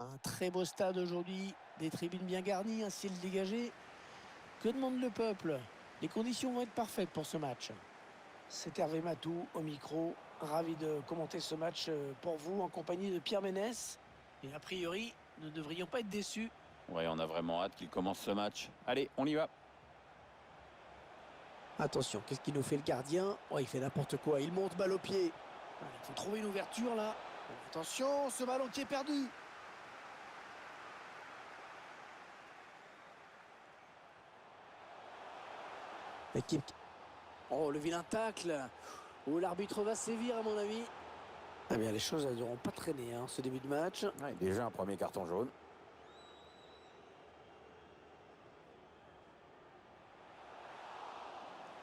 Un très beau stade aujourd'hui, des tribunes bien garnies, un ciel dégagé. Que demande le peuple? Les conditions vont être parfaites pour ce match. C'est Hervé Matou au micro, ravi de commenter ce match pour vous en compagnie de Pierre Ménès. Et a priori, nous ne devrions pas être déçus. Ouais, on a vraiment hâte qu'il commence ce match. Allez, on y va. Attention, qu'est-ce qu'il nous fait le gardien? Oh, il fait n'importe quoi, il monte balle au pied. Il faut trouver une ouverture là. Attention, ce ballon qui est perdu. L'équipe. Oh, le vilain tacle. Oh, l'arbitre va sévir à mon avis. Ah bien, les choses elles n'auront pas traîné ce début de match. Ouais, déjà un premier carton jaune.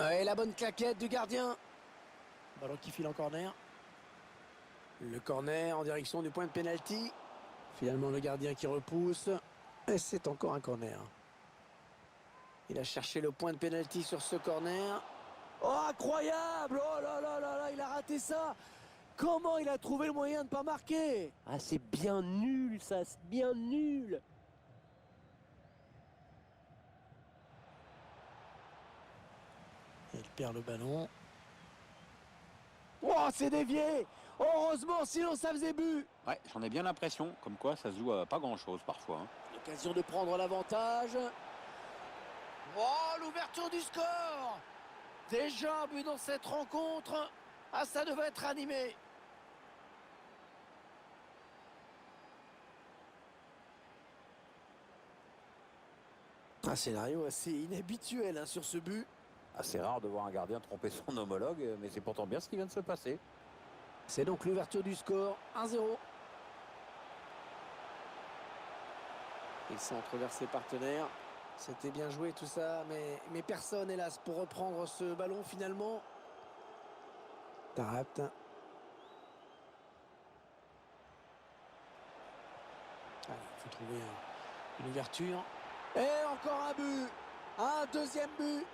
Et la bonne claquette du gardien. Ballon qui file en corner. Le corner en direction du point de pénalty. Finalement, le gardien qui repousse. Et c'est encore un corner. Il a cherché le point de pénalty sur ce corner. Oh, incroyable! Oh là là là là, il a raté ça! Comment il a trouvé le moyen de ne pas marquer? Ah, c'est bien nul, ça, c'est bien nul. Il perd le ballon. Oh, c'est dévié! Heureusement, sinon ça faisait but! Ouais, j'en ai bien l'impression, comme quoi ça se joue à pas grand-chose parfois. L'occasion de prendre l'avantage. Oh, l'ouverture du score! Déjà un but dans cette rencontre. Ah, ça devait être animé. Un scénario assez inhabituel sur ce but. Assez rare de voir un gardien tromper son homologue, mais c'est pourtant bien ce qui vient de se passer. C'est donc l'ouverture du score, 1-0. Il centre vers ses partenaires. C'était bien joué tout ça, mais personne hélas pour reprendre ce ballon finalement. Tarapt. Allez, il faut trouver une ouverture. Et encore un but. Un deuxième but.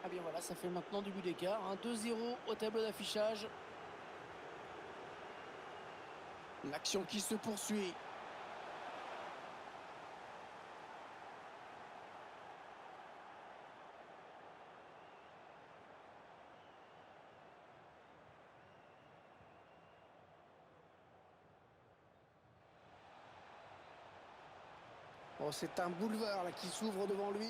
Ah bien voilà, ça fait maintenant du but d'écart. 2-0 au tableau d'affichage. L'action qui se poursuit. Oh, c'est un boulevard là qui s'ouvre devant lui.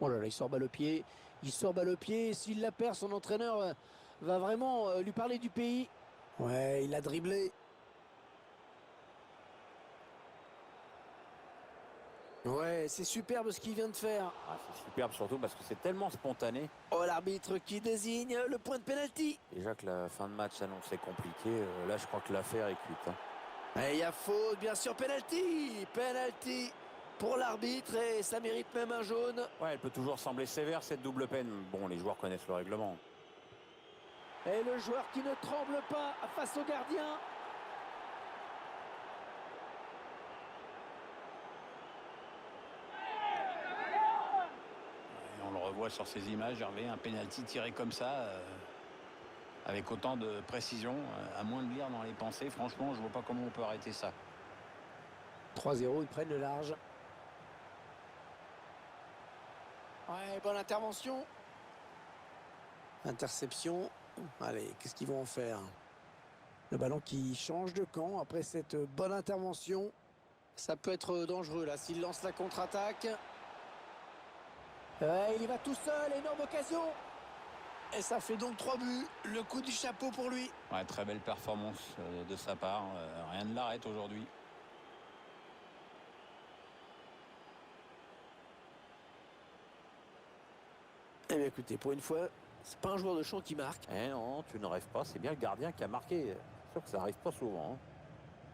Oh là là, il sort balle au pied. Il sort balle au pied. S'il la perd, son entraîneur va vraiment lui parler du pays. Ouais, il a dribblé. Ouais, c'est superbe ce qu'il vient de faire. Ah, c'est superbe surtout parce que c'est tellement spontané. Oh, l'arbitre qui désigne le point de pénalty. Déjà que la fin de match s'annonçait compliquée, là je crois que l'affaire est cuite. Et il y a faute, bien sûr, penalty. Penalty pour l'arbitre et ça mérite même un jaune. Ouais, elle peut toujours sembler sévère cette double peine. Bon, les joueurs connaissent le règlement. Et le joueur qui ne tremble pas face au gardien. Et on le revoit sur ces images, Hervé, un penalty tiré comme ça, avec autant de précision, à moins de lire dans les pensées. Franchement, je vois pas comment on peut arrêter ça. 3-0, ils prennent le large. Ouais, bonne intervention. Interception. Allez, qu'est-ce qu'ils vont en faire? Le ballon qui change de camp après cette bonne intervention. Ça peut être dangereux là s'il lance la contre-attaque. Il y va tout seul, énorme occasion. Et ça fait donc 3 buts. Le coup du chapeau pour lui. Ouais, très belle performance de sa part. Rien ne l'arrête aujourd'hui. Eh bien écoutez, pour une fois, c'est pas un joueur de champ qui marque. Eh non, tu ne rêves pas, c'est bien le gardien qui a marqué. C'est sûr que ça n'arrive pas souvent.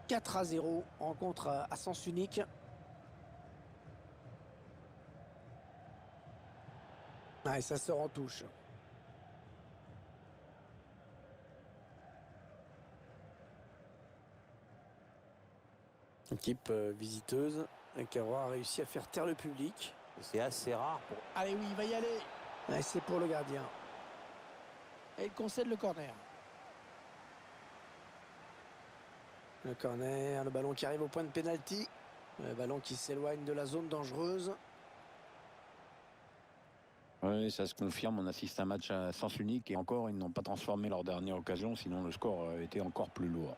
4-0, rencontre à sens unique. Ah, et ça sort en touche. Équipe visiteuse. Caro a réussi à faire taire le public. C'est assez rare pour... Allez, oui, il va y aller. Ouais, c'est pour le gardien. Et il concède le corner. Le corner, le ballon qui arrive au point de pénalty. Le ballon qui s'éloigne de la zone dangereuse. Oui, ça se confirme. On assiste à un match à sens unique. Et encore, ils n'ont pas transformé leur dernière occasion. Sinon, le score était encore plus lourd.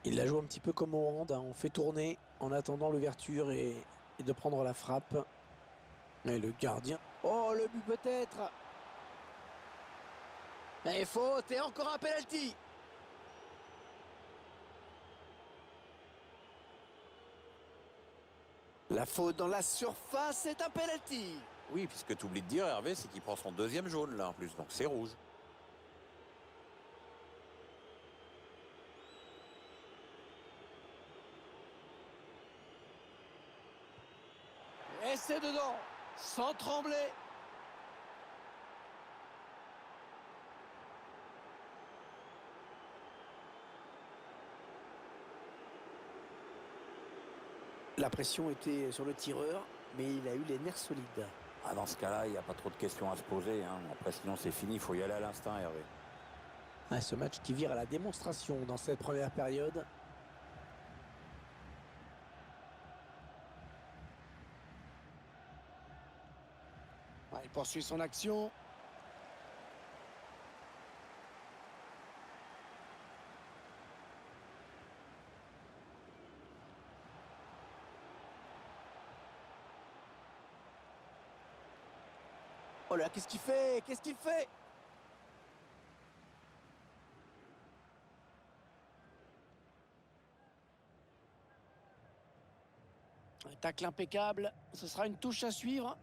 Il la joue un petit peu comme au hand. On fait tourner en attendant l'ouverture et de prendre la frappe. Et le gardien. Oh, le but peut-être. Et faute et encore un penalty. La faute dans la surface, c'est un penalty. Oui, puisque tu oublies de dire, Hervé, c'est qu'il prend son deuxième jaune là en plus, donc c'est rouge. Et c'est dedans, sans trembler. La pression était sur le tireur, mais il a eu les nerfs solides. Ah, dans ce cas-là, il n'y a pas trop de questions à se poser. Hein. Après, sinon c'est fini, il faut y aller à l'instinct, Hervé. Ah, ce match qui vire à la démonstration dans cette première période. Ah, il poursuit son action. Oh là, qu'est-ce qu'il fait? Qu'est-ce qu'il fait? Un tacle impeccable. Ce sera une touche à suivre.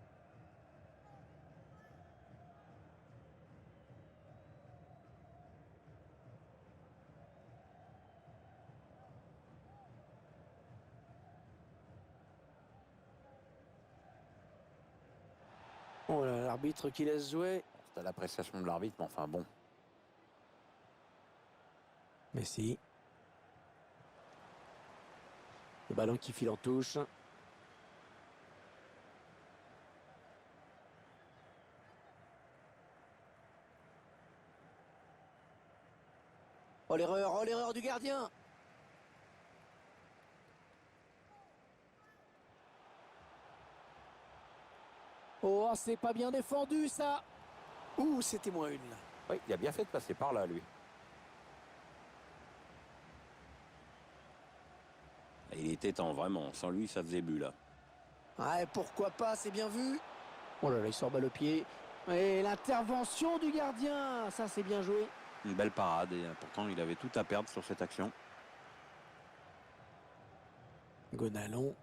Oh là, l'arbitre qui laisse jouer. C'est à l'appréciation de l'arbitre, mais enfin bon. Messi. Le ballon qui file en touche. Oh l'erreur du gardien. Oh, c'est pas bien défendu ça. Ouh, c'était moins une. Oui, il a bien fait de passer par là, lui. Il était temps, vraiment. Sans lui, ça faisait but, là. Ouais, pourquoi pas, c'est bien vu. Oh là là, il sort balle au pied. Et l'intervention du gardien, ça c'est bien joué. Une belle parade. Et pourtant, il avait tout à perdre sur cette action. Gonalon.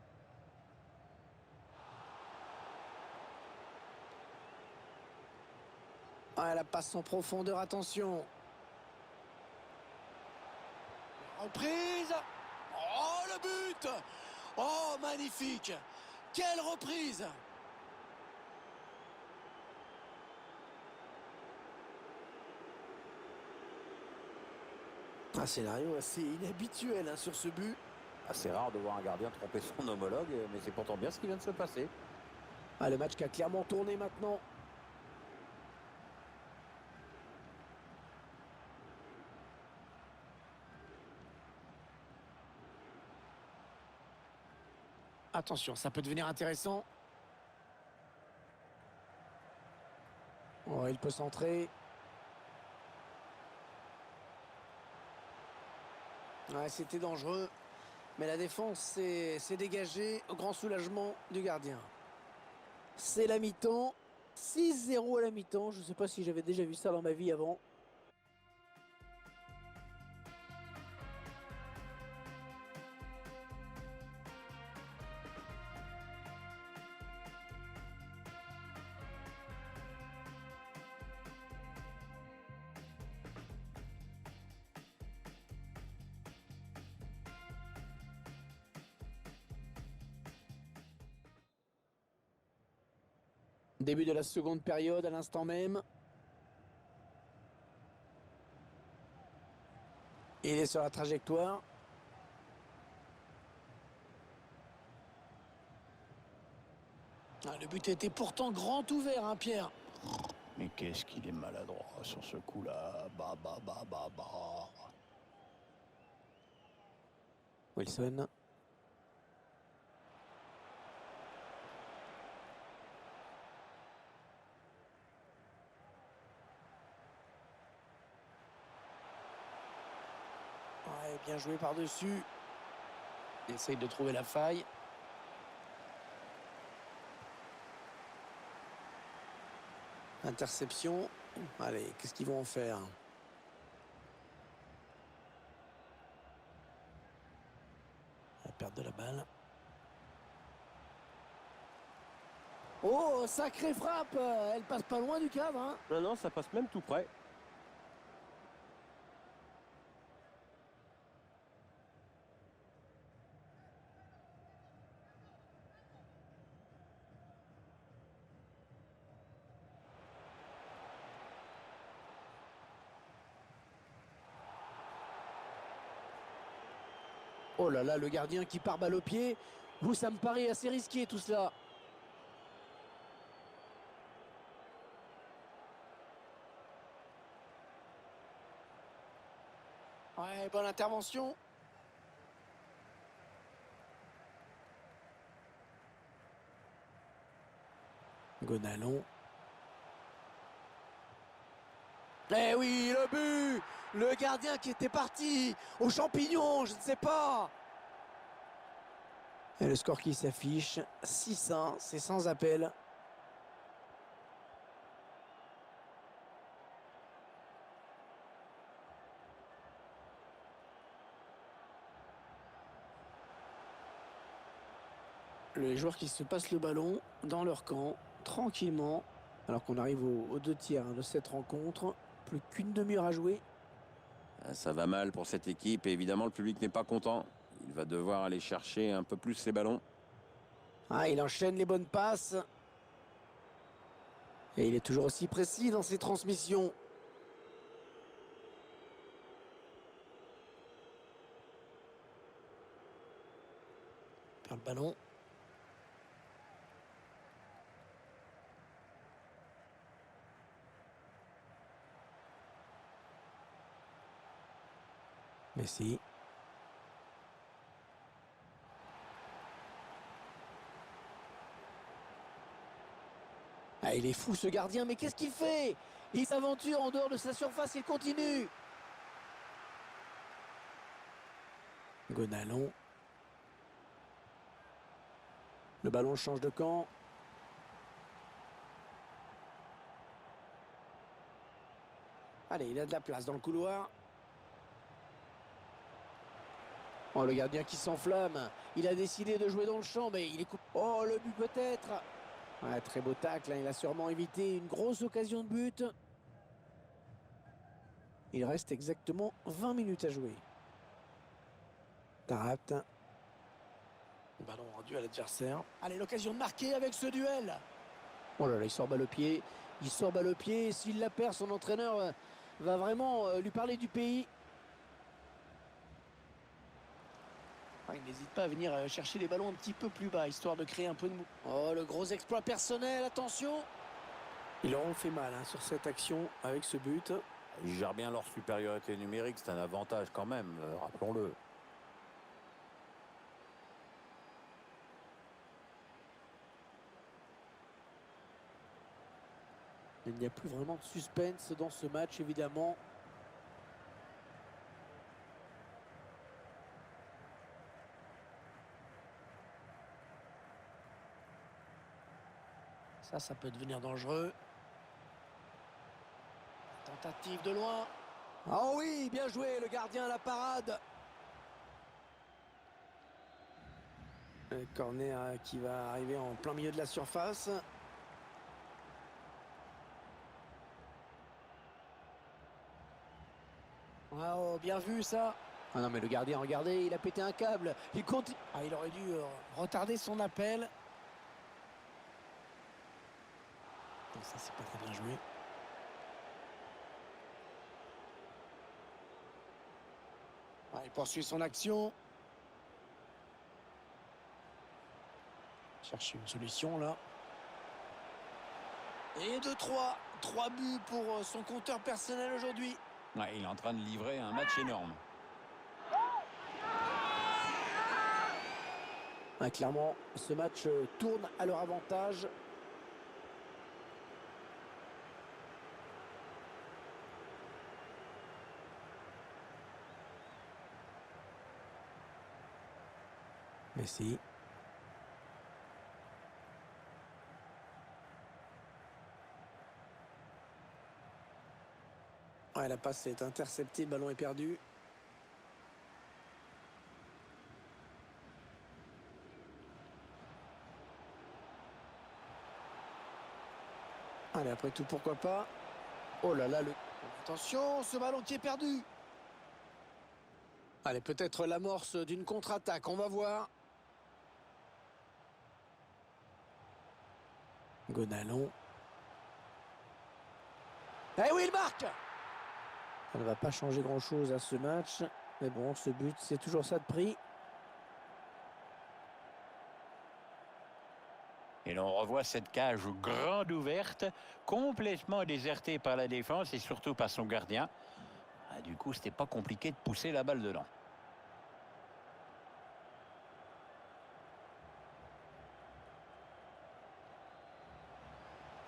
Ah, la passe en profondeur, attention. Reprise. Oh, le but. Oh, magnifique. Quelle reprise. Un scénario assez inhabituel hein, sur ce but. C'est rare de voir un gardien tromper son homologue, mais c'est pourtant bien ce qui vient de se passer. Ah, le match qui a clairement tourné maintenant. Attention, ça peut devenir intéressant. Oh, il peut centrer. Ouais, c'était dangereux. Mais la défense s'est dégagée au grand soulagement du gardien. C'est la mi-temps. 6-0 à la mi-temps. Je ne sais pas si j'avais déjà vu ça dans ma vie avant. Début de la seconde période à l'instant même. Il est sur la trajectoire. Ah, le but était pourtant grand ouvert, hein, Pierre. Mais qu'est-ce qu'il est maladroit sur ce coup-là. Bah. Wilson. Ouais, bien joué par-dessus. Il essaye de trouver la faille. Interception. Allez, qu'est-ce qu'ils vont en faire? La perte de la balle. Oh, sacrée frappe! Elle passe pas loin du cadre, hein. Non, non, ça passe même tout près. Oh là là, le gardien qui part balle au pied. Vous, ça me paraît assez risqué tout cela. Ouais, bonne intervention. Gonalon. Eh oui, le but! Le gardien qui était parti aux champignons, je ne sais pas. Et le score qui s'affiche, 6-1, c'est sans appel. Les joueurs qui se passent le ballon dans leur camp, tranquillement, alors qu'on arrive aux deux tiers de cette rencontre. Plus qu'une demi-heure à jouer. Ça va mal pour cette équipe et évidemment le public n'est pas content. Il va devoir aller chercher un peu plus les ballons. Ah, il enchaîne les bonnes passes. Et il est toujours aussi précis dans ses transmissions. Il perd le ballon. Messi. Ah, il est fou ce gardien, mais qu'est-ce qu'il fait? Il s'aventure en dehors de sa surface, il continue. Gonalon. Le ballon change de camp. Allez, il a de la place dans le couloir. Oh, le gardien qui s'enflamme. Il a décidé de jouer dans le champ, mais il est coupé. Oh, le but peut-être. Ouais, très beau tacle, hein. Il a sûrement évité une grosse occasion de but. Il reste exactement 20 minutes à jouer. Tarat. Le ballon rendu à l'adversaire. Allez, l'occasion de marquer avec ce duel. Oh là là, il sort balle au pied. Il sort balle au pied. S'il la perd, son entraîneur va vraiment lui parler du pays. Il n'hésite pas à venir chercher les ballons un petit peu plus bas, histoire de créer un peu de mou. Oh, le gros exploit personnel, attention. Ils leur ont fait mal, hein, sur cette action avec ce but. Ils gèrent bien leur supériorité numérique, c'est un avantage quand même, rappelons-le. Il n'y a plus vraiment de suspense dans ce match, évidemment. Ça peut devenir dangereux. Tentative de loin. Ah oui, bien joué, le gardien à la parade. Le corner qui va arriver en plein milieu de la surface. Oh, bien vu ça. Ah non, mais le gardien, regardez, il a pété un câble. Il continue. Ah, il aurait dû retarder son appel. Ça, c'est pas très bien joué. Ah, il poursuit son action. Cherche une solution là. Et 2-3. 3 buts pour son compteur personnel aujourd'hui. Ouais, il est en train de livrer un match énorme. Ouais, clairement, ce match tourne à leur avantage. Messi. Ouais, la passe est interceptée, le ballon est perdu. Allez, après tout, pourquoi pas. Oh là là, attention, ce ballon qui est perdu. Allez, peut-être l'amorce d'une contre-attaque, on va voir. Gonalon. Eh oui, il marque! Ça ne va pas changer grand-chose à ce match. Mais bon, ce but, c'est toujours ça de prix. Et l'on revoit cette cage grande ouverte, complètement désertée par la défense et surtout par son gardien. Ah, du coup, c'était pas compliqué de pousser la balle dedans.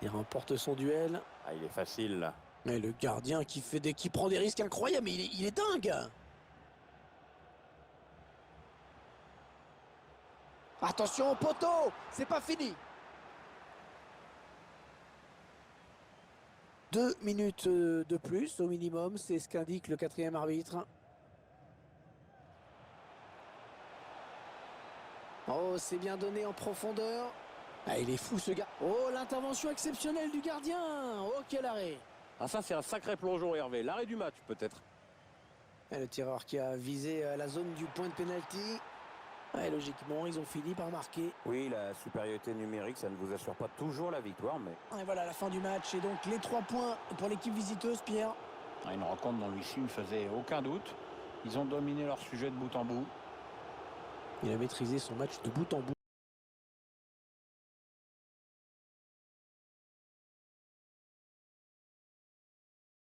Il remporte son duel. Ah, il est facile là. Mais le gardien qui prend des risques incroyables, mais il est dingue. Attention au poteau, c'est pas fini. 2 minutes de plus au minimum, c'est ce qu'indique le 4e arbitre. Oh, c'est bien donné en profondeur. Ah, il est fou ce gars. Oh, l'intervention exceptionnelle du gardien. Oh, quel arrêt. Ah ça c'est un sacré plongeon Hervé. L'arrêt du match peut-être. Et le tireur qui a visé la zone du point de pénalty. Ouais, logiquement, ils ont fini par marquer. Oui, la supériorité numérique, ça ne vous assure pas toujours la victoire, mais... Et voilà la fin du match. Et donc les 3 points pour l'équipe visiteuse, Pierre. Une rencontre dont l'issue ne faisait aucun doute. Ils ont dominé leur sujet de bout en bout. Il a maîtrisé son match de bout en bout.